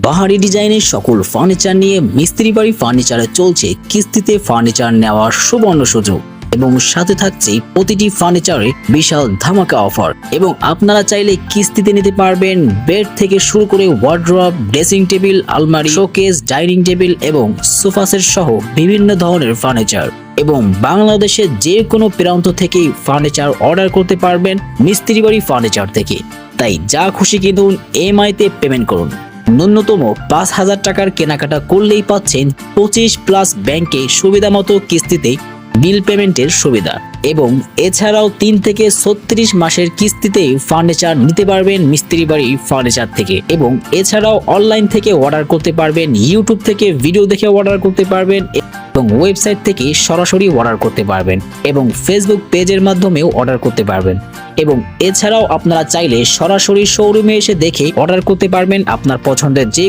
বাহারি ডিজাইনের সকল ফার্নিচার নিয়ে মিস্ত্রি বাড়ি ফার্নিচারে চলছে কিস্তিতে ফার্নিচার নেওয়ার সুবর্ণ সুযোগ এবং সাথে থাকছে প্রতিটি ফার্নিচারে বিশাল ধামাকা অফার। এবং আপনারা চাইলে কিস্তিতে নিতে পারবেন বেড থেকে শুরু করে ওয়ার্ড্রপ, ড্রেসিং টেবিল, আলমারি, শোকেস, ডাইনিং টেবিল এবং সোফা সেট সহ বিভিন্ন ধরনের ফার্নিচার। এবং বাংলাদেশের যে কোনো প্রান্ত থেকে ফার্নিচার অর্ডার করতে পারবেন মিস্ত্রি বাড়ি ফার্নিচার থেকে। তাই যা খুশি কিনুন, EMI-তে পেমেন্ট করুন। ন্যূনতম 5,000 টাকার কেনাকাটা করলেই পাচ্ছেন 25+ ব্যাংকে সুবিধা মতো কিস্তিতে বিল পেমেন্টের সুবিধা। এবং এছাড়াও 3 থেকে 36 মাসের কিস্তিতে ফার্নিচার নিতে পারবেন মিস্ত্রি বাড়ি ফার্নিচার থেকে। এবং এছাড়াও অনলাইন থেকে অর্ডার করতে পারবেন, ইউটিউব থেকে ভিডিও দেখে অর্ডার করতে পারবেন এবং ওয়েবসাইট থেকে সরাসরি অর্ডার করতে পারবেন এবং ফেসবুক পেজের মাধ্যমেও অর্ডার করতে পারবেন। এবং এছাড়াও আপনারা চাইলে সরাসরি শোরুমে এসে দেখে অর্ডার করতে পারবেন আপনার পছন্দের যে